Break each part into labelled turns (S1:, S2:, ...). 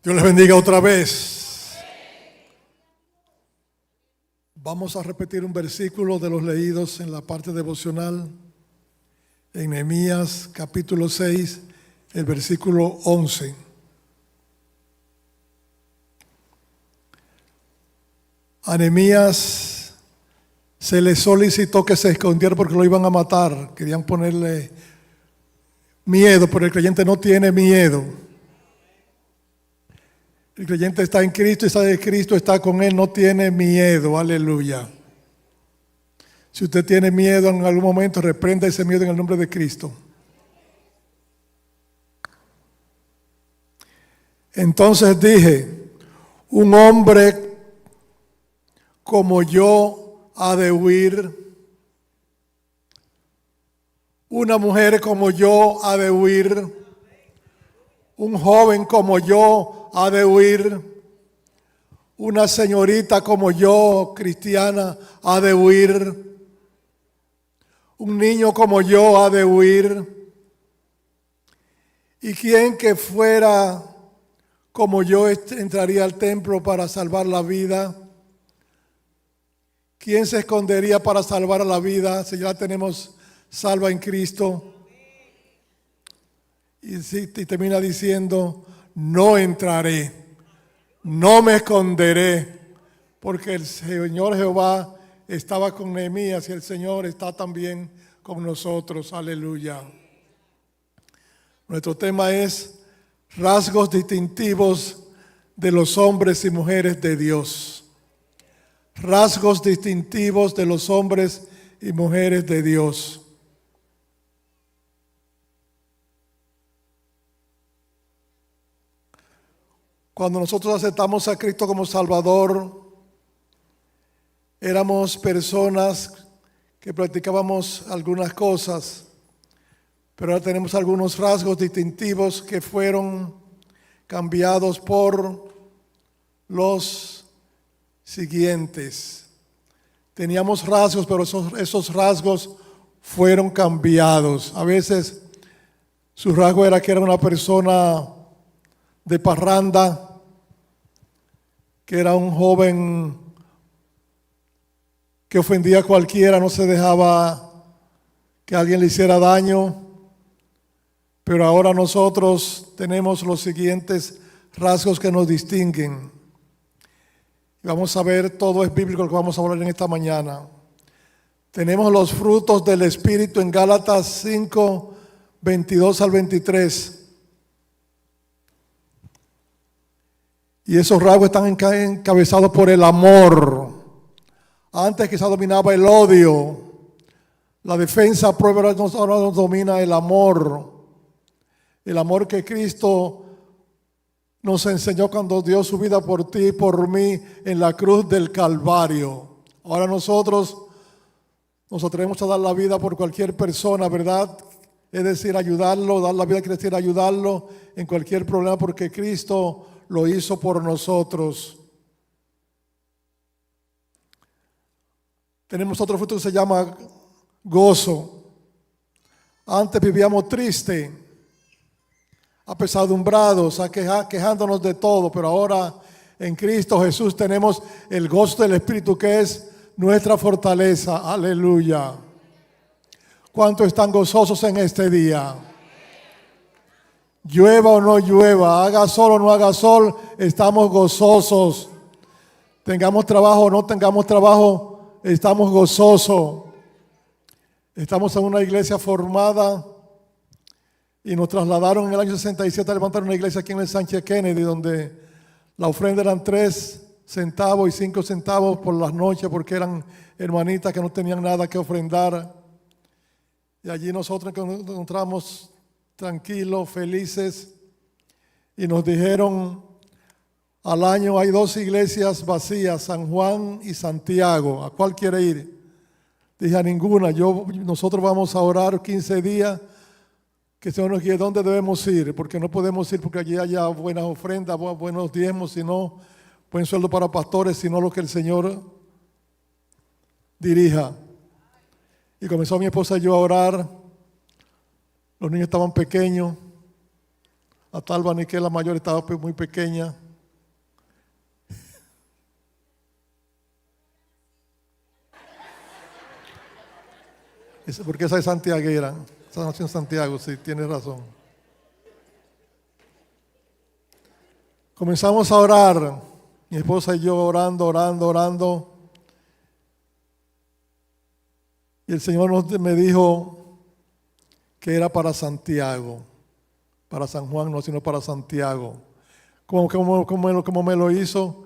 S1: Dios les bendiga otra vez. Vamos a repetir un versículo de los leídos en la parte devocional, en Nehemías capítulo 6, el versículo 11. A Nehemías se le solicitó que se escondiera porque lo iban a matar. Querían ponerle miedo, pero el creyente no tiene miedo. El creyente está en Cristo y sabe que Cristo está con él, no tiene miedo, aleluya. Si usted tiene miedo en algún momento, reprenda ese miedo en el nombre de Cristo. Entonces dije, un hombre como yo ha de huir, una mujer como yo ha de huir, un joven como yo ha de huir, una señorita como yo, cristiana, ha de huir, un niño como yo ha de huir, y quien que fuera como yo entraría al templo para salvar la vida. ¿Quién se escondería para salvar a la vida si ya la tenemos salva en Cristo? Y termina diciendo, no entraré, no me esconderé, porque el Señor Jehová estaba con Nehemías y el Señor está también con nosotros. Aleluya. Nuestro tema es rasgos distintivos de los hombres y mujeres de Dios. Rasgos distintivos de los hombres y mujeres de Dios. Cuando nosotros aceptamos a Cristo como Salvador, éramos personas que practicábamos algunas cosas, pero ahora tenemos algunos rasgos distintivos que fueron cambiados por los siguientes. Teníamos rasgos, pero esos rasgos fueron cambiados. A veces su rasgo era que era una persona de parranda, que era un joven que ofendía a cualquiera, no se dejaba que alguien le hiciera daño. Pero ahora nosotros tenemos los siguientes rasgos que nos distinguen. Y vamos a ver, todo es bíblico lo que vamos a hablar en esta mañana. Tenemos los frutos del Espíritu en Gálatas 5, 22 al 23. Y esos rasgos están encabezados por el amor. Antes quizás dominaba el odio. La defensa prueba, ahora nos domina el amor. El amor que Cristo nos enseñó cuando dio su vida por ti y por mí en la cruz del Calvario. Ahora nosotros nos atrevemos a dar la vida por cualquier persona, ¿verdad? Es decir, ayudarlo, dar la vida quiere decir ayudarlo en cualquier problema porque Cristo lo hizo por nosotros. Tenemos otro fruto que se llama gozo. Antes vivíamos tristes, apesadumbrados, quejándonos de todo, pero ahora en Cristo Jesús tenemos el gozo del Espíritu que es nuestra fortaleza. Aleluya. ¿Cuántos están gozosos en este día? Llueva o no llueva, haga sol o no haga sol, estamos gozosos. Tengamos trabajo o no tengamos trabajo, estamos gozosos. Estamos en una iglesia formada y nos trasladaron en el año 67 a levantar una iglesia aquí en el Sánchez Kennedy, donde la ofrenda eran 3 centavos y 5 centavos por las noches, porque eran hermanitas que no tenían nada que ofrendar. Y allí nosotros nos encontramos tranquilos, felices, y nos dijeron, al año hay 2 iglesias vacías, San Juan y Santiago, ¿a cuál quiere ir? Dije, a ninguna. Nosotros vamos a orar 15 días, que el Señor nos guíe dónde debemos ir, porque no podemos ir porque allí haya buenas ofrendas, buenos diezmos, sino buen sueldo para pastores, sino lo que el Señor dirija. Y comenzó mi esposa y yo a orar. Los niños estaban pequeños. Atalba Niquel, la mayor, estaba muy pequeña. Porque esa es santiaguera. Esa nació en Santiago, sí, tienes razón. Comenzamos a orar. Mi esposa y yo orando. Y el Señor me dijo que era para Santiago. Para San Juan, no, sino para Santiago. ¿Cómo me lo hizo?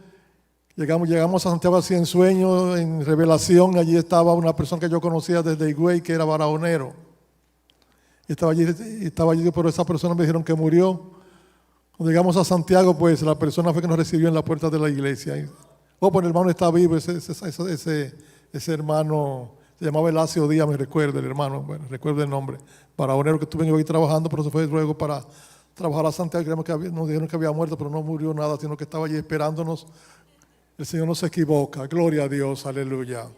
S1: Llegamos a Santiago así en sueño, en revelación. Allí estaba una persona que yo conocía desde Higüey, que era barahonero. Estaba allí, pero esa persona me dijeron que murió. Cuando llegamos a Santiago, pues la persona fue que nos recibió en la puerta de la iglesia. Pues el hermano está vivo, ese hermano, se llamaba Elacio Díaz, me recuerdo el hermano, bueno, recuerdo el nombre, barahonero que estuve yo ahí trabajando, pero se fue luego para trabajar a Santiago. Nos dijeron que había muerto, pero no murió nada, sino que estaba allí esperándonos. El Señor no se equivoca, gloria a Dios, aleluya.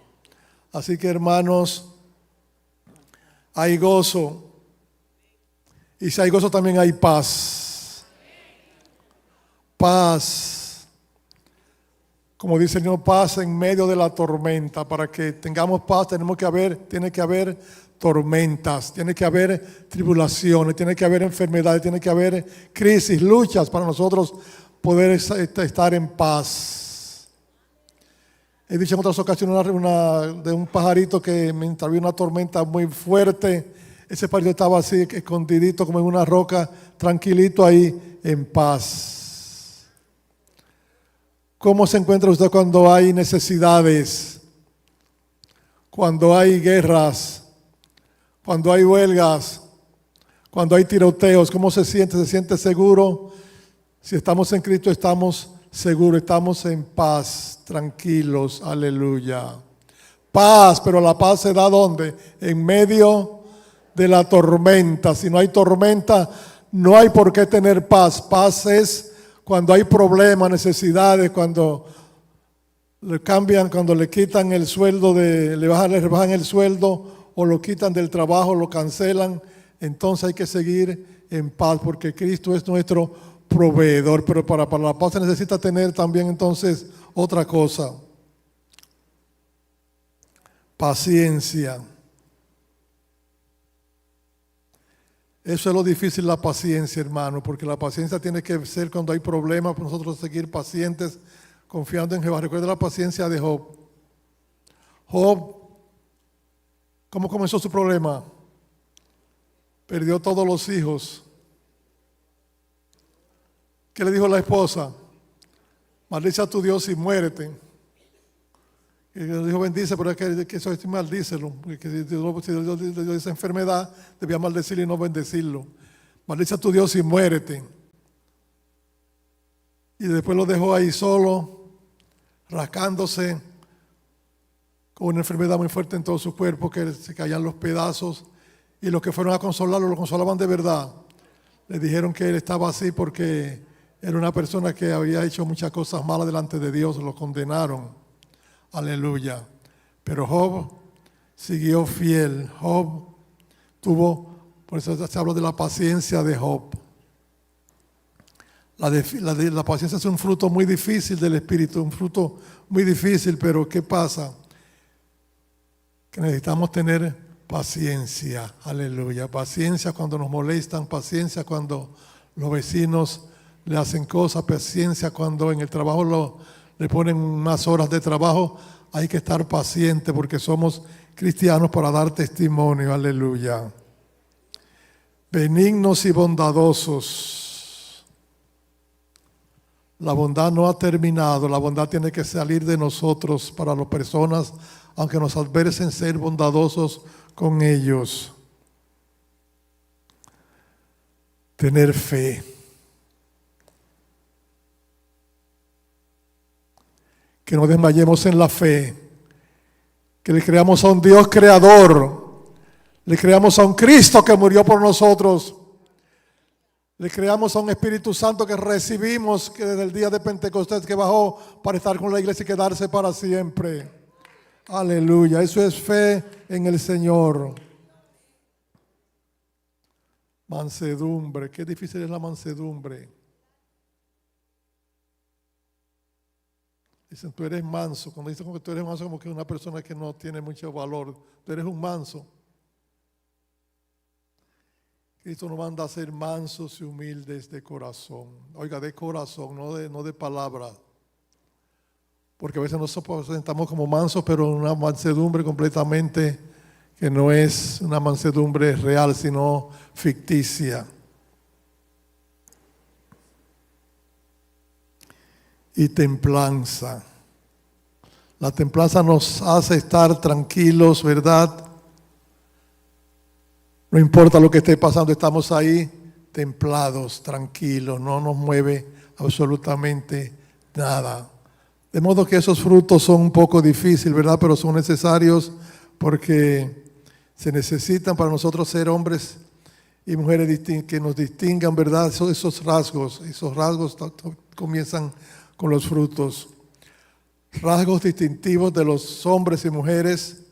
S1: Así que hermanos, hay gozo, y si hay gozo también hay paz. Paz, como dice el Señor, paz en medio de la tormenta. Para que tengamos paz tiene que haber tormentas, tiene que haber tribulaciones, tiene que haber enfermedades, tiene que haber crisis, luchas para nosotros poder estar en paz. He dicho en otras ocasiones de un pajarito que mientras había una tormenta muy fuerte, ese pajarito estaba así escondidito como en una roca, tranquilito ahí en paz. ¿Cómo se encuentra usted cuando hay necesidades? Cuando hay guerras, cuando hay huelgas, cuando hay tiroteos, ¿cómo se siente? ¿Se siente seguro? Si estamos en Cristo, estamos seguros, estamos en paz, tranquilos, aleluya. Paz, pero la paz se da ¿dónde? En medio de la tormenta. Si no hay tormenta, no hay por qué tener paz. Paz es cuando hay problemas, necesidades, cuando le cambian, cuando le quitan el sueldo, le rebajan el sueldo o lo quitan del trabajo, lo cancelan. Entonces hay que seguir en paz porque Cristo es nuestro proveedor. Pero para la paz se necesita tener también entonces otra cosa: paciencia. Eso es lo difícil, la paciencia, hermano, porque la paciencia tiene que ser cuando hay problemas, para nosotros seguir pacientes, confiando en Jehová. Recuerda la paciencia de Job. Job, ¿cómo comenzó su problema? Perdió todos los hijos. ¿Qué le dijo la esposa? Maldice a tu Dios y muérete. Y le dijo bendice, pero es que eso es maldícelo. Porque si Dios le dio esa enfermedad, debía maldecirlo y no bendecirlo. Maldice a tu Dios y muérete. Y después lo dejó ahí solo, rascándose, con una enfermedad muy fuerte en todo su cuerpo, que se caían los pedazos. Y los que fueron a consolarlo, lo consolaban de verdad. Le dijeron que él estaba así porque era una persona que había hecho muchas cosas malas delante de Dios, lo condenaron. Aleluya. Pero Job siguió fiel. Job por eso se habla de la paciencia de Job. La paciencia es un fruto muy difícil del Espíritu, un fruto muy difícil, pero ¿qué pasa? Que necesitamos tener paciencia. Aleluya. Paciencia cuando nos molestan, paciencia cuando los vecinos le hacen cosas, paciencia cuando en el trabajo le ponen más horas de trabajo. Hay que estar paciente porque somos cristianos para dar testimonio. Aleluya. Benignos y bondadosos. La bondad no ha terminado. La bondad tiene que salir de nosotros para las personas, aunque nos adversen, ser bondadosos con ellos. Tener fe. Que no desmayemos en la fe, que le creamos a un Dios creador, le creamos a un Cristo que murió por nosotros, le creamos a un Espíritu Santo que recibimos, que desde el día de Pentecostés que bajó para estar con la iglesia y quedarse para siempre. Aleluya, eso es fe en el Señor. Mansedumbre. Qué difícil es la mansedumbre. Dicen, tú eres manso. Cuando dicen que tú eres manso, como que una persona que no tiene mucho valor. Tú eres un manso. Cristo nos manda a ser mansos y humildes de corazón. Oiga, de corazón, no de palabra. Porque a veces nos presentamos como mansos, pero una mansedumbre completamente que no es una mansedumbre real, sino ficticia. Y templanza. La templanza nos hace estar tranquilos, ¿verdad? No importa lo que esté pasando, estamos ahí templados, tranquilos, no nos mueve absolutamente nada. De modo que esos frutos son un poco difíciles, ¿verdad? Pero son necesarios porque se necesitan para nosotros ser hombres y mujeres que nos distingan, ¿verdad? Esos rasgos comienzan con los frutos. Rasgos distintivos de los hombres y mujeres,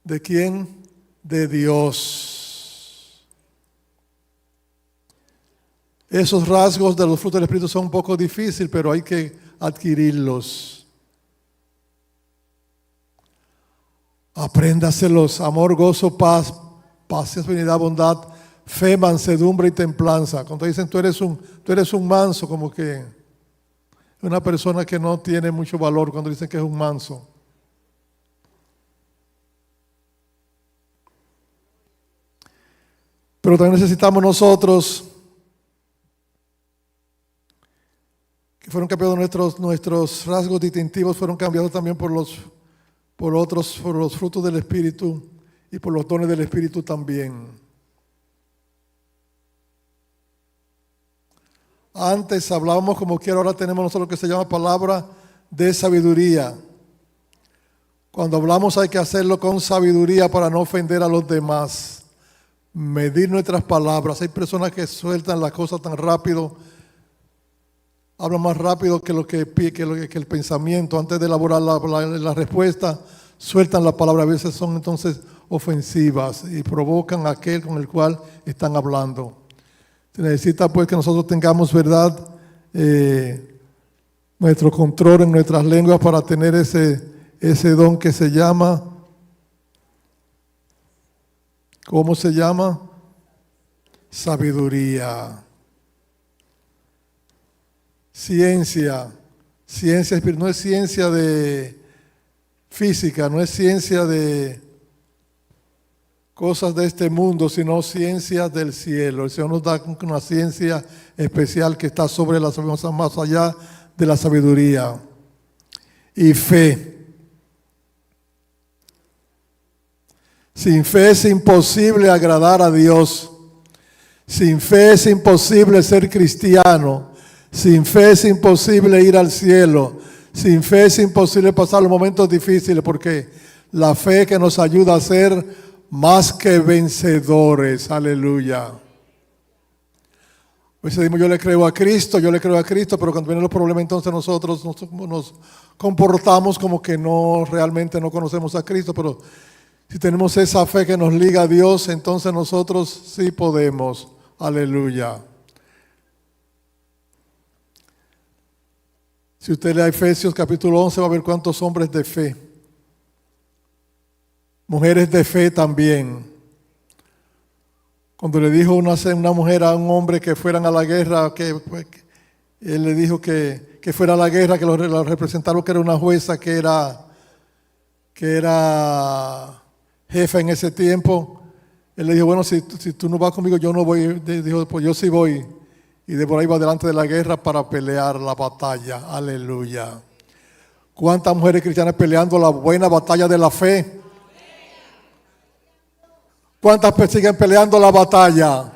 S1: ¿de quién? De Dios. Esos rasgos de los frutos del Espíritu son un poco difíciles, pero hay que adquirirlos. Apréndaselos: amor, gozo, paz, paciencia, benignidad, bondad, fe, mansedumbre y templanza. Cuando dicen tú eres un manso, como que una persona que no tiene mucho valor cuando dicen que es un manso. Pero también necesitamos nosotros que fueron cambiados nuestros rasgos distintivos, fueron cambiados también por los frutos del Espíritu y por los dones del Espíritu también. Antes hablábamos como quiera, ahora tenemos nosotros lo que se llama palabra de sabiduría. Cuando hablamos hay que hacerlo con sabiduría para no ofender a los demás. Medir nuestras palabras. Hay personas que sueltan las cosas tan rápido, hablan más rápido que el pensamiento. Antes de elaborar la respuesta, sueltan la palabra. A veces son entonces ofensivas y provocan a aquel con el cual están hablando. Se necesita pues que nosotros tengamos, ¿verdad?, nuestro control en nuestras lenguas para tener ese don que se llama, ¿cómo se llama? Sabiduría. Ciencia no es ciencia de física, no es ciencia de cosas de este mundo, sino ciencias del cielo. El Señor nos da una ciencia especial que está sobre la sabiduría, más allá de la sabiduría. Y fe. Sin fe es imposible agradar a Dios. Sin fe es imposible ser cristiano. Sin fe es imposible ir al cielo. Sin fe es imposible pasar los momentos difíciles, porque la fe que nos ayuda a ser más que vencedores. Aleluya. A veces decimos, yo le creo a Cristo, pero cuando vienen los problemas, entonces nosotros nos comportamos como que realmente no conocemos a Cristo. Pero si tenemos esa fe que nos liga a Dios, entonces nosotros sí podemos. Aleluya. Si usted lee Efesios capítulo 11, va a ver cuántos hombres de fe. Mujeres de fe también. Cuando le dijo una mujer a un hombre que fueran a la guerra, él le dijo que fuera a la guerra, que lo representaron, que era una jueza, que era jefa en ese tiempo. Él le dijo, bueno, si tú no vas conmigo, yo no voy. Dijo, pues yo sí voy. Y Débora iba delante de la guerra para pelear la batalla. Aleluya. ¿Cuántas mujeres cristianas peleando la buena batalla de la fe? ¿Cuántas siguen peleando la batalla?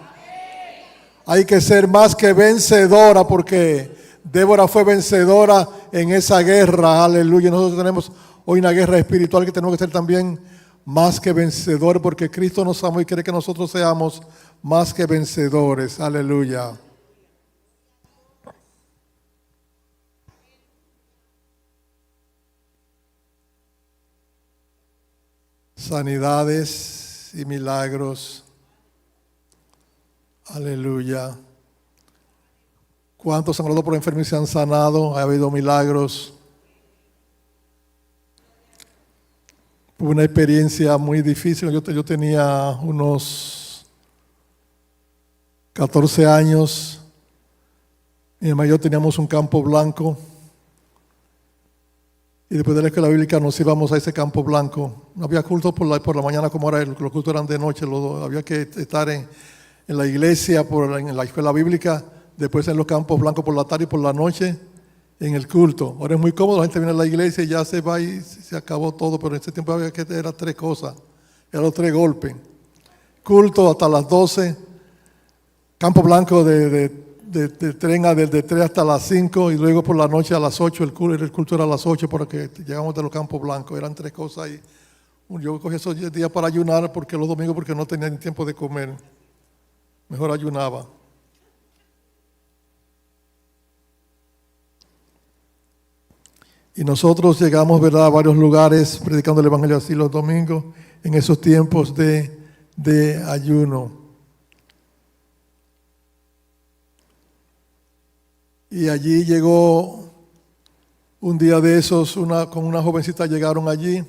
S1: Hay que ser más que vencedora, porque Débora fue vencedora en esa guerra. Aleluya. Nosotros tenemos hoy una guerra espiritual que tenemos que ser también más que vencedores, porque Cristo nos amó y quiere que nosotros seamos más que vencedores. Aleluya. Sanidades y milagros. Aleluya. ¿Cuántos han orado por enfermos y se han sanado? Ha habido milagros. Fue una experiencia muy difícil. Yo tenía unos 14 años. Mi hermano y yo teníamos un campo blanco. Y después de la escuela bíblica nos íbamos a ese campo blanco. No había culto por la mañana como ahora, los cultos eran de noche. Había que estar en la iglesia, en la escuela bíblica, después en los campos blancos por la tarde y por la noche en el culto. Ahora es muy cómodo, la gente viene a la iglesia y ya se va y se acabó todo, pero en ese tiempo había que era 3 cosas, eran los 3 golpes. Culto hasta las 12, campo blanco de tren de 3 hasta las 5 y luego por la noche a las 8, el culto era a las 8 porque llegamos de los campos blancos, eran 3 cosas ahí. Yo cogí esos días para ayunar porque los domingos porque no tenía ni tiempo de comer, mejor ayunaba. Y nosotros llegamos, ¿verdad?, a varios lugares predicando el Evangelio así los domingos en esos tiempos de ayuno. Y allí llegó un día de esos, con una jovencita llegaron allí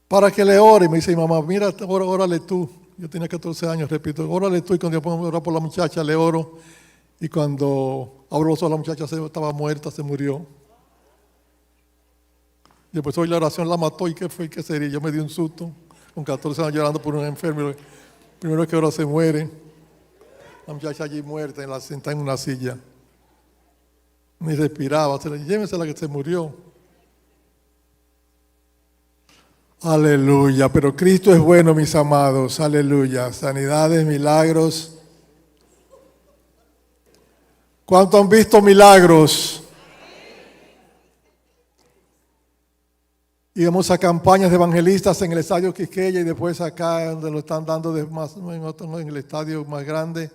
S1: para que le ore. Y me dice mi mamá, mira, órale tú. Yo tenía 14 años, repito, órale tú. Y cuando yo pongo a orar por la muchacha, le oro. Y cuando abro los ojos, la muchacha estaba muerta, se murió. Y después hoy la oración la mató. ¿Y qué fue? ¿Qué sería? Yo me di un susto, con 14 años llorando por un enfermo. Primero que ahora se muere. La muchacha allí muerta, sentada en una silla. Ni respiraba. Llévensela que se murió. Aleluya. Pero Cristo es bueno, mis amados. Aleluya. Sanidades, milagros. ¿Cuántos han visto milagros? Íbamos a campañas de evangelistas en el estadio Quisqueya y después acá donde lo están dando en el estadio más grande.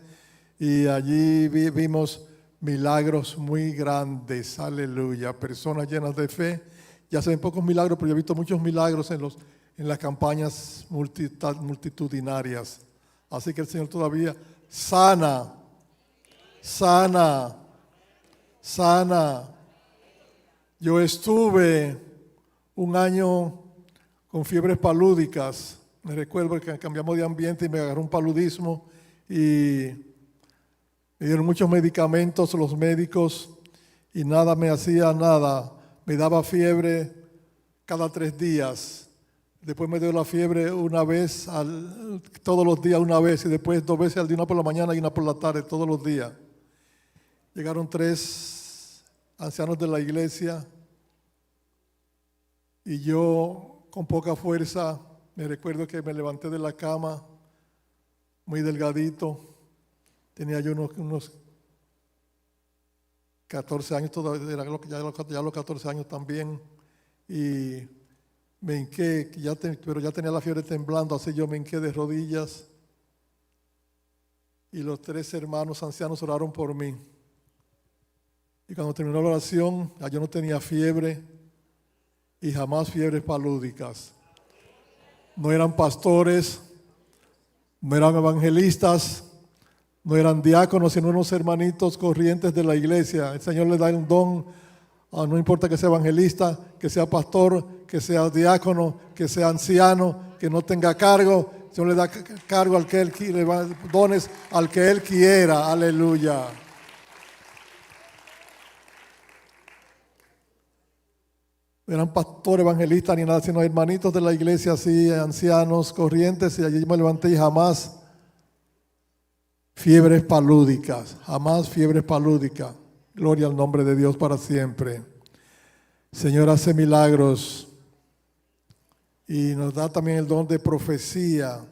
S1: Y allí vimos milagros muy grandes. Aleluya. Personas llenas de fe. Ya se ven pocos milagros, pero yo he visto muchos milagros en las campañas multitudinarias. Así que el Señor todavía sana. Yo estuve un año con fiebres palúdicas. Me recuerdo que cambiamos de ambiente y me agarró un paludismo y me dieron muchos medicamentos los médicos y nada me hacía nada. Me daba fiebre cada 3 días. Después me dio la fiebre una vez, todos los días una vez y después 2 veces al día, una por la mañana y una por la tarde, todos los días. Llegaron 3 ancianos de la iglesia y yo con poca fuerza, me recuerdo que me levanté de la cama muy delgadito, tenía yo unos 14 años, todavía, ya los 14 años también, y me hinqué, pero ya tenía la fiebre temblando, así yo me hinqué de rodillas y los 3 hermanos ancianos oraron por mí. Y cuando terminó la oración, yo no tenía fiebre y jamás fiebres palúdicas. No eran pastores, no eran evangelistas, no eran diáconos, sino unos hermanitos corrientes de la iglesia. El Señor les da un don, no importa que sea evangelista, que sea pastor, que sea diácono, que sea anciano, que no tenga cargo. El Señor le da cargo al que Él quiere, dones al que Él quiera. Aleluya. No eran pastores, evangelistas ni nada, sino hermanitos de la iglesia, así, ancianos, corrientes, y allí me levanté y jamás fiebres palúdicas, jamás fiebres palúdicas. Gloria al nombre de Dios para siempre. Señor hace milagros y nos da también el don de profecía.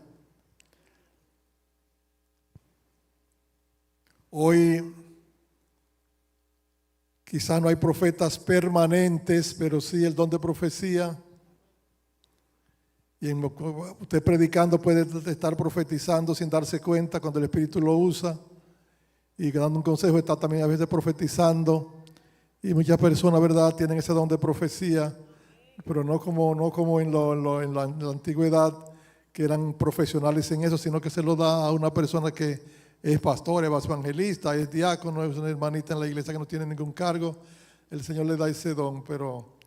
S1: Hoy quizás no hay profetas permanentes, pero sí el don de profecía. Y usted predicando puede estar profetizando sin darse cuenta cuando el Espíritu lo usa. Y dando un consejo está también a veces profetizando. Y muchas personas, ¿verdad?, tienen ese don de profecía, pero no como en la antigüedad, que eran profesionales en eso, sino que se lo da a una persona que es pastor, es evangelista, es diácono, es una hermanita en la iglesia que no tiene ningún cargo. El Señor le da ese don, pero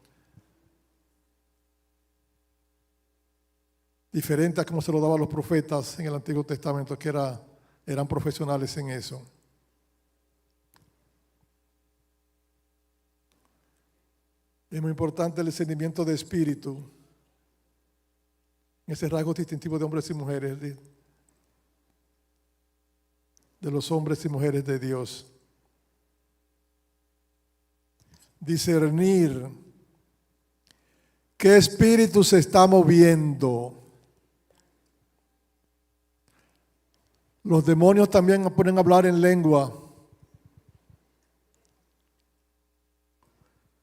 S1: diferente a como se lo daba a los profetas en el Antiguo Testamento, que eran profesionales en eso. Es muy importante el discernimiento de espíritu, ese rasgo distintivo de hombres y mujeres, de los hombres y mujeres de Dios. Discernir qué espíritu se está moviendo. Los demonios también pueden hablar en lengua.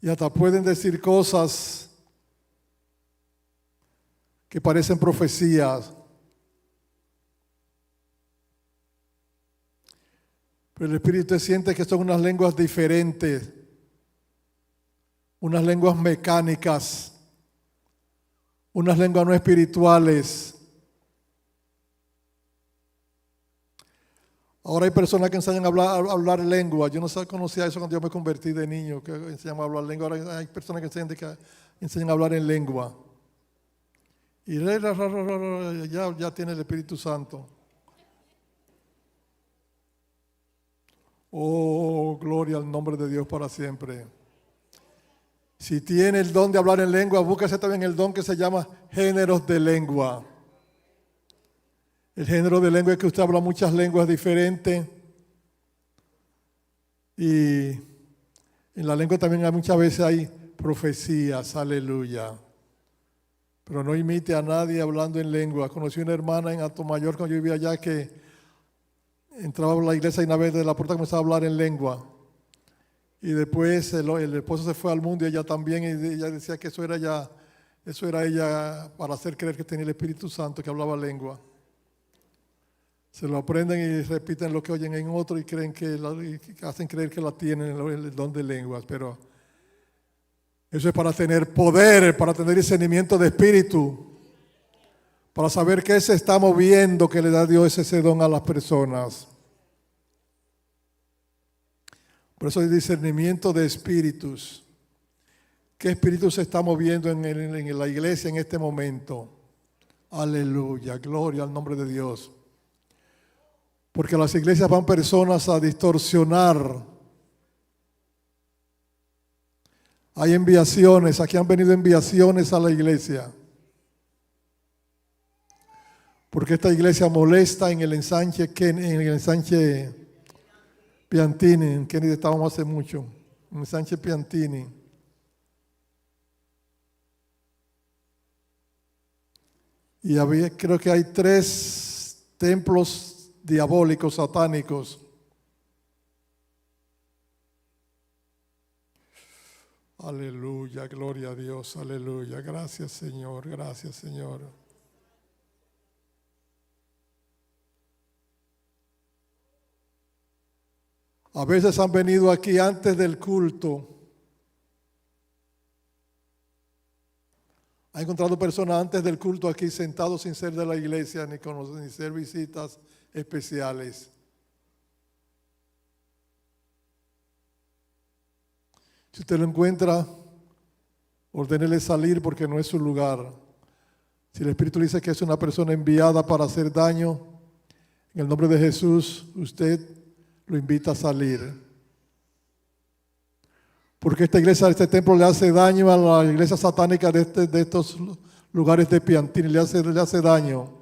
S1: Y hasta pueden decir cosas que parecen profecías. Pero el Espíritu siente que son unas lenguas diferentes, unas lenguas mecánicas, unas lenguas no espirituales. Ahora hay personas que enseñan a hablar lengua. Yo no conocía eso cuando yo me convertí de niño, que enseñan a hablar lengua. Ahora hay personas que enseñan a hablar en lengua. Y ya tiene el Espíritu Santo. Oh, gloria al nombre de Dios para siempre. Si tiene el don de hablar en lengua, búsquese también el don que se llama géneros de lengua. El género de lengua es que usted habla muchas lenguas diferentes. Y en la lengua también muchas veces hay profecías, aleluya. Pero no imite a nadie hablando en lengua. Conocí una hermana en Atomayor cuando yo vivía allá que entraba a la iglesia y una vez de la puerta comenzaba a hablar en lengua. Y después el esposo se fue al mundo y ella también, y ella decía que eso era ella para hacer creer que tenía el Espíritu Santo, que hablaba lengua. Se lo aprenden y repiten lo que oyen en otro y creen y hacen creer que la tienen, el don de lenguas, pero eso es para tener poder, para tener discernimiento de espíritu, para saber qué se está moviendo, que le da Dios ese don a las personas. Por eso hay discernimiento de espíritus. ¿Qué espíritu se está moviendo en la iglesia en este momento? Aleluya, gloria al nombre de Dios. Porque a las iglesias van personas a distorsionar. Hay enviaciones, aquí han venido enviaciones a la iglesia. Porque esta iglesia molesta en el ensanche Piantini, en Kennedy estábamos hace mucho, en el ensanche Piantini. Y creo que hay 3 templos diabólicos, satánicos. Aleluya, gloria a Dios, aleluya. Gracias, Señor, gracias, Señor. A veces han venido aquí antes del culto. Ha encontrado personas antes del culto aquí sentados sin ser de la iglesia ni ser visitas especiales. Si usted lo encuentra, ordénele salir porque no es su lugar. Si el Espíritu le dice que es una persona enviada para hacer daño, en el nombre de Jesús, usted lo invita a salir. Porque esta iglesia, este templo le hace daño a la iglesia satánica de estos lugares de Piantini, le hace daño.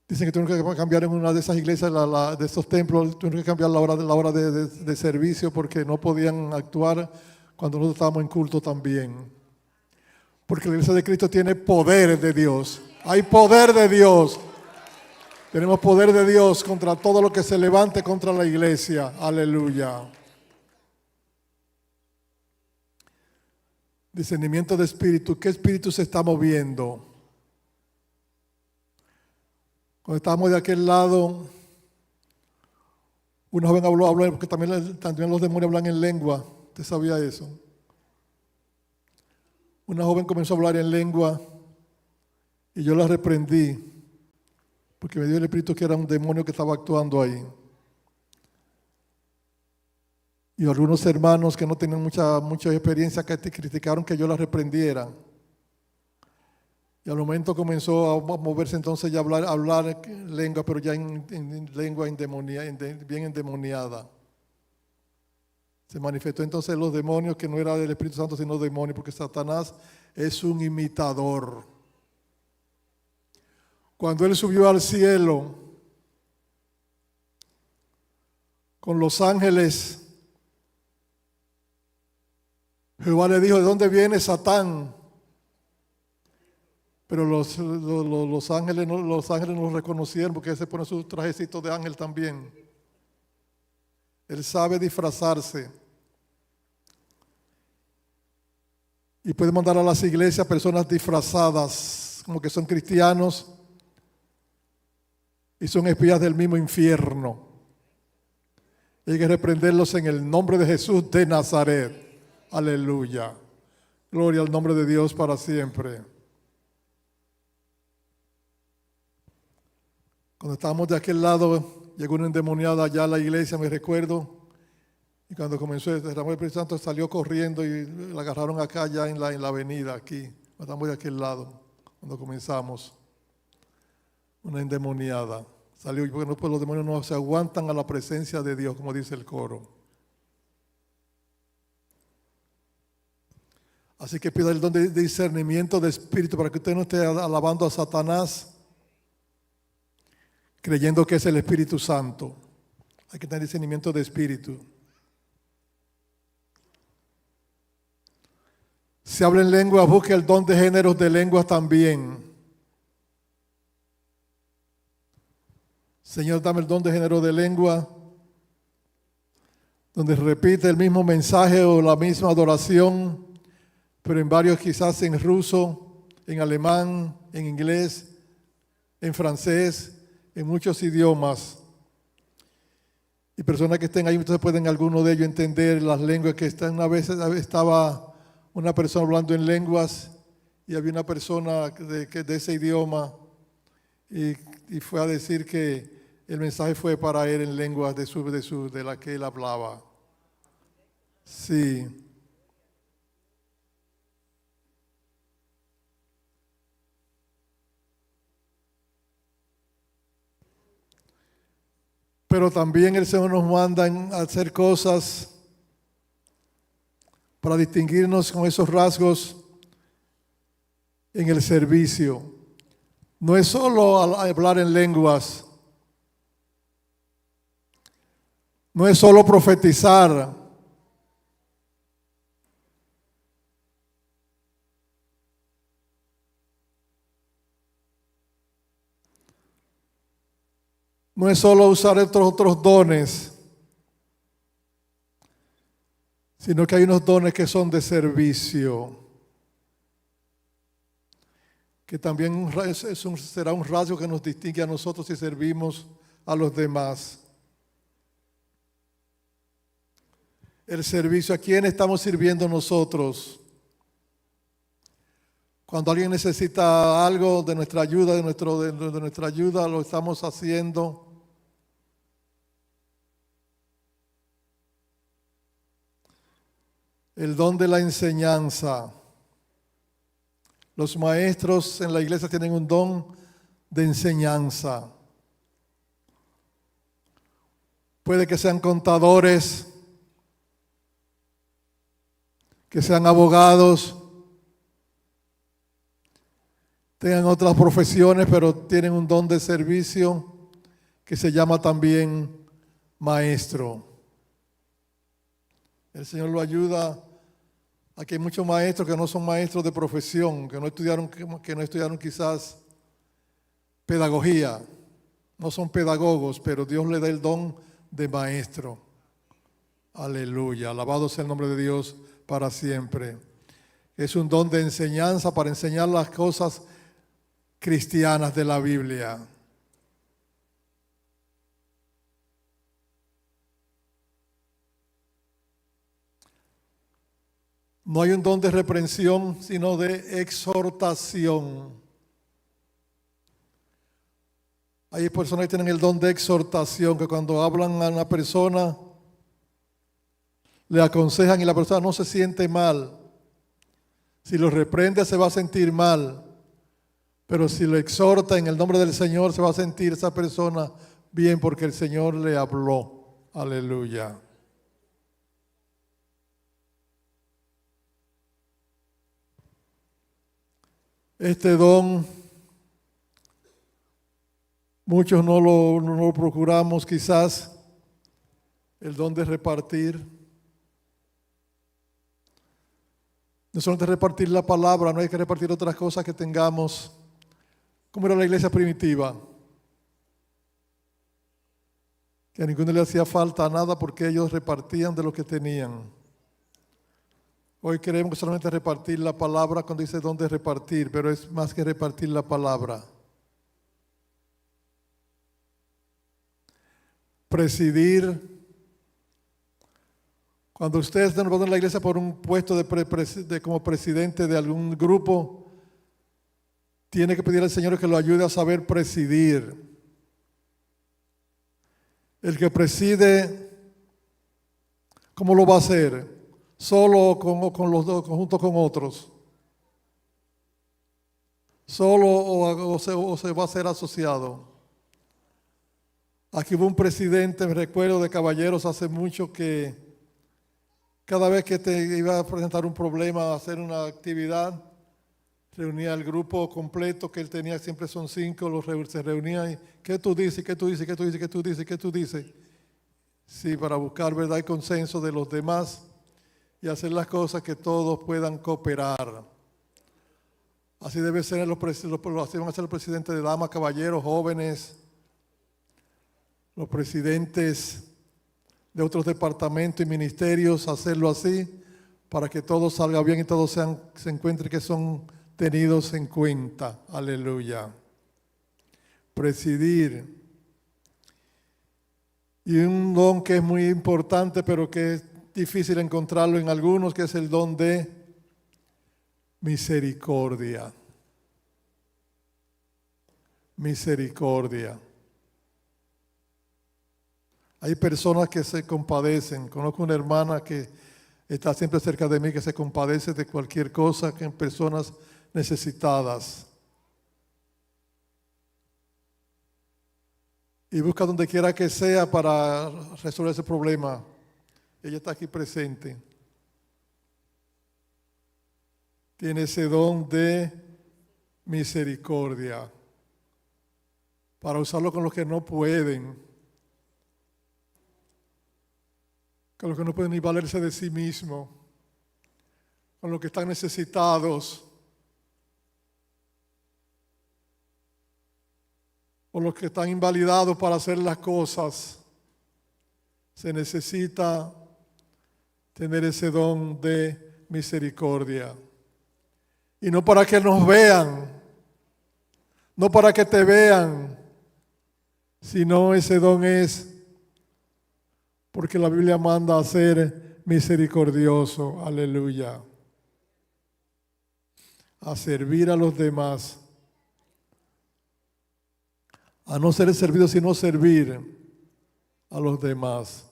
S1: Dicen que tienen que cambiar en una de esas iglesias, de esos templos, tienen que cambiar la hora de servicio porque no podían actuar cuando nosotros estábamos en culto también. Porque la iglesia de Cristo tiene poder de Dios. Hay poder de Dios. Tenemos poder de Dios contra todo lo que se levante contra la iglesia. Aleluya. Discernimiento de espíritu. ¿Qué espíritu se está moviendo? Cuando estábamos de aquel lado, una joven habló porque también los demonios hablan en lengua. ¿Usted sabía eso? una joven comenzó a hablar en lengua y yo la reprendí porque me dio el espíritu que era un demonio que estaba actuando ahí. Y algunos hermanos que no tenían mucha experiencia que criticaron que yo la reprendiera. Y al momento comenzó a moverse entonces ya a hablar lengua, pero ya en lengua bien endemoniada. Se manifestó entonces los demonios, que no era del Espíritu Santo, sino demonios, porque Satanás es un imitador. Cuando él subió al cielo con los ángeles, Jehová le dijo: ¿de dónde viene Satán? Pero los ángeles no lo reconocieron, porque él se pone su trajecito de ángel también. Él sabe disfrazarse. Y puede mandar a las iglesias personas disfrazadas, como que son cristianos y son espías del mismo infierno. Hay que reprenderlos en el nombre de Jesús de Nazaret. Aleluya. Gloria al nombre de Dios para siempre. Cuando estábamos de aquel lado, llegó una endemoniada allá a la iglesia, me recuerdo. Y cuando comenzó el derramamiento del Espíritu Santo, salió corriendo y la agarraron acá, ya en la avenida, aquí. Estamos de aquel lado, cuando comenzamos. Una endemoniada. Salió, porque pues los demonios no se aguantan a la presencia de Dios, como dice el coro. Así que pida el don de discernimiento de espíritu para que usted no esté alabando a Satanás creyendo que es el Espíritu Santo. Hay que tener discernimiento de espíritu. Si habla en lengua, busque el don de géneros de lenguas también. Señor, dame el don de género de lengua, donde repite el mismo mensaje o la misma adoración, pero en varios, quizás en ruso, en alemán, en inglés, en francés, en muchos idiomas. Y personas que estén ahí, ustedes pueden alguno de ellos entender las lenguas que están. Una vez estaba una persona hablando en lenguas y había una persona de ese idioma y fue a decir que el mensaje fue para él en lenguas de la que él hablaba. Sí. Pero también el Señor nos manda a hacer cosas para distinguirnos con esos rasgos en el servicio. No es solo hablar en lenguas, no es solo profetizar. No es solo usar otros dones, sino que hay unos dones que son de servicio, que también será un rasgo que nos distingue a nosotros si servimos a los demás. El servicio, ¿a quién estamos sirviendo nosotros? Cuando alguien necesita algo de nuestra ayuda, de nuestra ayuda, lo estamos haciendo. El don de la enseñanza. Los maestros en la iglesia tienen un don de enseñanza. Puede que sean contadores, que sean abogados, tengan otras profesiones, pero tienen un don de servicio que se llama también maestro. El Señor lo ayuda. Aquí hay muchos maestros que no son maestros de profesión, que no estudiaron quizás pedagogía, no son pedagogos, pero Dios le da el don de maestro. Aleluya, alabado sea el nombre de Dios para siempre. Es un don de enseñanza para enseñar las cosas cristianas de la Biblia. No hay un don de reprensión, sino de exhortación. Hay personas que tienen el don de exhortación, que cuando hablan a una persona, le aconsejan y la persona no se siente mal. Si lo reprende se va a sentir mal, pero si lo exhorta en el nombre del Señor se va a sentir esa persona bien porque el Señor le habló. Aleluya. Este don, muchos no lo procuramos quizás, el don de repartir. No solamente repartir la palabra, no hay que repartir otras cosas que tengamos. ¿Cómo era la iglesia primitiva? Que a ninguno le hacía falta nada porque ellos repartían de lo que tenían. Hoy queremos solamente repartir la palabra cuando dice dónde repartir, pero es más que repartir la palabra. Presidir. Cuando ustedes nos van a la iglesia por un puesto como presidente de algún grupo, tiene que pedir al Señor que lo ayude a saber presidir. El que preside, ¿cómo lo va a hacer? ¿Solo o con los dos, junto con otros? ¿Solo o se va a hacer asociado? Aquí hubo un presidente, me recuerdo de caballeros hace mucho, que cada vez que te iba a presentar un problema, a hacer una actividad, reunía al grupo completo que él tenía, siempre son 5, se reunía y ¿qué tú dices? ¿Qué tú dices? ¿Qué tú dices? ¿Qué tú dices? ¿Qué tú dices? Sí, para buscar verdad y consenso de los demás y hacer las cosas que todos puedan cooperar. Así debe ser así van a ser los presidentes de damas, caballeros, jóvenes, los presidentes de otros departamentos y ministerios, hacerlo así para que todo salga bien y todos se encuentren que son tenidos en cuenta. Aleluya. Presidir. Y un don que es muy importante, pero que es difícil encontrarlo en algunos, que es el don de misericordia. Misericordia. Hay personas que se compadecen. Conozco una hermana que está siempre cerca de mí, que se compadece de cualquier cosa, que en personas necesitadas. Y busca donde quiera que sea para resolver ese problema. Ella está aquí presente. Tiene ese don de misericordia para usarlo con los que no pueden. Con los que no pueden ni valerse de sí mismos, con los que están necesitados, o los que están invalidados para hacer las cosas. Se necesita tener ese don de misericordia. Y no para que nos vean, no para que te vean, sino ese don es porque la Biblia manda a ser misericordioso, aleluya, a servir a los demás, a no ser servido, sino servir a los demás.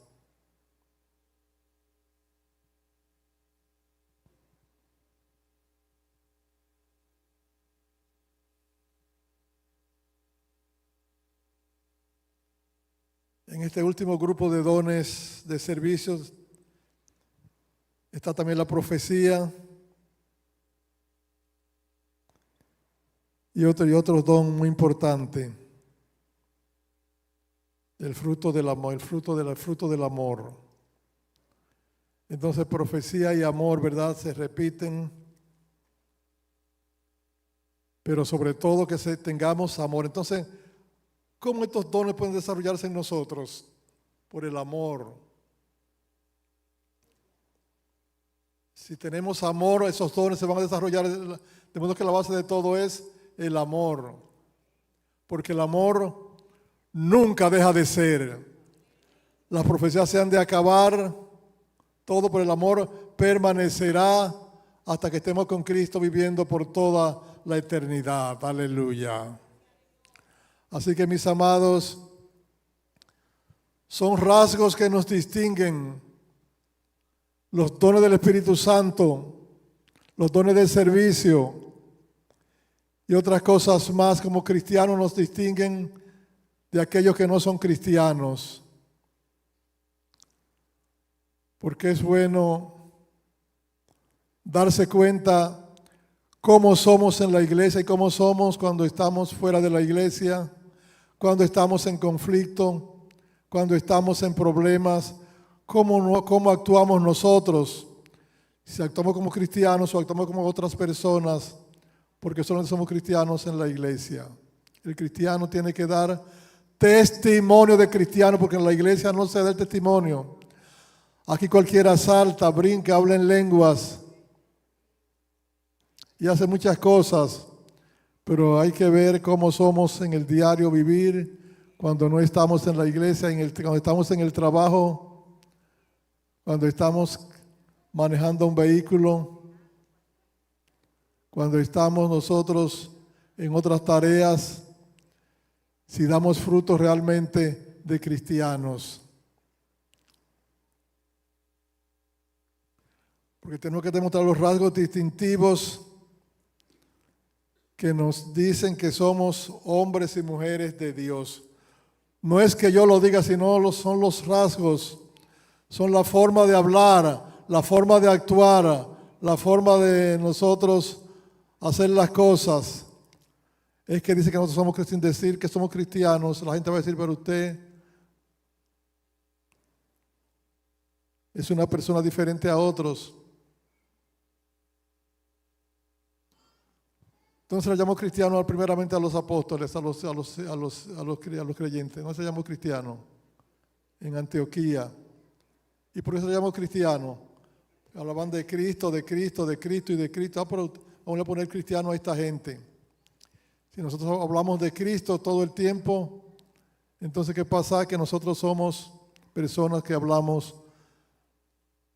S1: En este último grupo de dones de servicios está también la profecía y otro don muy importante, el fruto del amor, el fruto del amor. Entonces profecía y amor, ¿verdad? Se repiten, pero sobre todo que tengamos amor. Entonces, ¿cómo estos dones pueden desarrollarse en nosotros? Por el amor. Si tenemos amor, esos dones se van a desarrollar, de modo que la base de todo es el amor. Porque el amor nunca deja de ser. Las profecías se han de acabar, todo por el amor permanecerá hasta que estemos con Cristo viviendo por toda la eternidad. Aleluya. Así que, mis amados, son rasgos que nos distinguen: los dones del Espíritu Santo, los dones del servicio y otras cosas más como cristianos nos distinguen de aquellos que no son cristianos. Porque es bueno darse cuenta cómo somos en la iglesia y cómo somos cuando estamos fuera de la iglesia, cuando estamos en conflicto, cuando estamos en problemas, cómo actuamos nosotros, si actuamos como cristianos o actuamos como otras personas, porque solamente somos cristianos en la iglesia. El cristiano tiene que dar testimonio de cristiano, porque en la iglesia no se da el testimonio. Aquí cualquiera salta, brinca, habla en lenguas y hace muchas cosas, pero hay que ver cómo somos en el diario vivir, cuando no estamos en la iglesia, cuando estamos en el trabajo, cuando estamos manejando un vehículo, cuando estamos nosotros en otras tareas, si damos frutos realmente de cristianos. Porque tenemos que demostrar los rasgos distintivos que nos dicen que somos hombres y mujeres de Dios. No es que yo lo diga, sino son los rasgos, son la forma de hablar, la forma de actuar, la forma de nosotros hacer las cosas. Es que dice que nosotros somos cristianos. Decir que somos cristianos, la gente va a decir, pero usted es una persona diferente a otros. Entonces le llamó cristiano primeramente a los apóstoles, a los creyentes. No se llamó cristiano en Antioquía. Y por eso le llamó cristiano. Hablaban de Cristo, de Cristo, de Cristo y de Cristo. Pero vamos a poner cristiano a esta gente. Si nosotros hablamos de Cristo todo el tiempo, entonces ¿qué pasa? Que nosotros somos personas que hablamos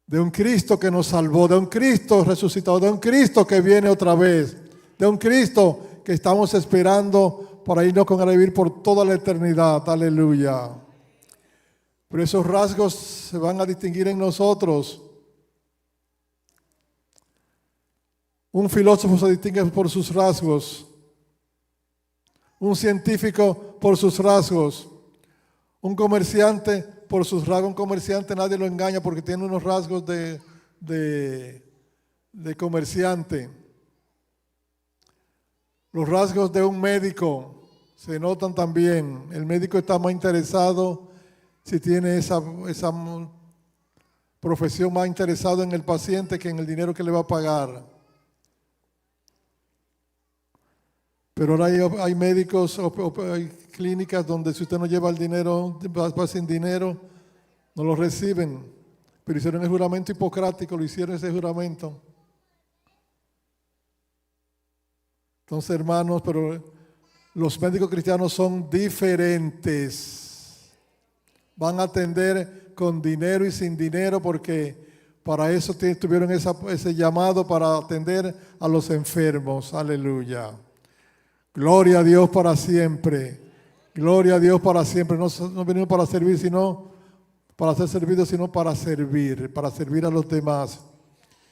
S1: de un Cristo que nos salvó, de un Cristo resucitado, de un Cristo que viene otra vez, de un Cristo que estamos esperando para irnos con él a vivir por toda la eternidad. Aleluya. Pero esos rasgos se van a distinguir en nosotros. Un filósofo se distingue por sus rasgos. Un científico por sus rasgos. Un comerciante por sus rasgos. Un comerciante nadie lo engaña porque tiene unos rasgos de comerciante. Los rasgos de un médico se notan también. El médico está más interesado, si tiene esa profesión, más interesado en el paciente que en el dinero que le va a pagar. Pero ahora hay médicos o hay clínicas donde si usted no lleva el dinero, va sin dinero, no lo reciben. Pero hicieron el juramento hipocrático, lo hicieron ese juramento. Entonces, hermanos, pero los médicos cristianos son diferentes. Van a atender con dinero y sin dinero porque para eso tuvieron ese llamado, para atender a los enfermos. Aleluya. Gloria a Dios para siempre. Gloria a Dios para siempre. No venimos para servir, sino para ser servidos, sino para servir a los demás.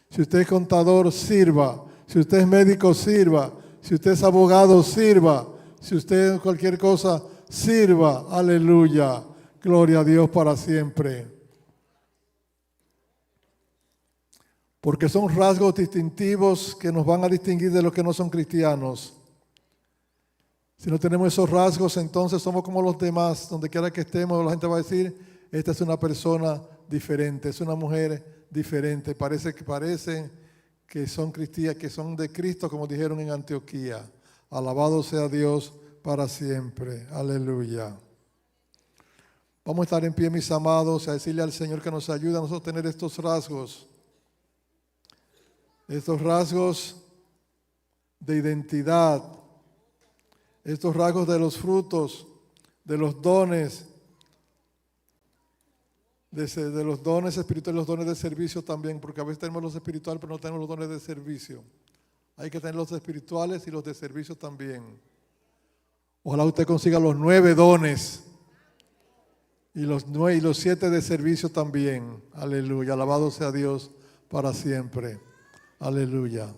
S1: Si usted es contador, sirva. Si usted es médico, sirva. Si usted es abogado, sirva. Si usted es cualquier cosa, sirva. Aleluya. Gloria a Dios para siempre. Porque son rasgos distintivos que nos van a distinguir de los que no son cristianos. Si no tenemos esos rasgos, entonces somos como los demás. Donde quiera que estemos, la gente va a decir, esta es una persona diferente, es una mujer diferente. Parece que son cristianos, que son de Cristo, como dijeron en Antioquía. Alabado sea Dios para siempre. Aleluya. Vamos a estar en pie, mis amados, a decirle al Señor que nos ayude a nosotros a tener estos rasgos. Estos rasgos de identidad. Estos rasgos de los frutos, de los dones. de los dones espirituales, los dones de servicio también, porque a veces tenemos los espirituales, pero no tenemos los dones de servicio. Hay que tener los espirituales y los de servicio también. Ojalá usted consiga los 9 dones y los 7 de servicio también. Aleluya. Alabado sea Dios para siempre. Aleluya.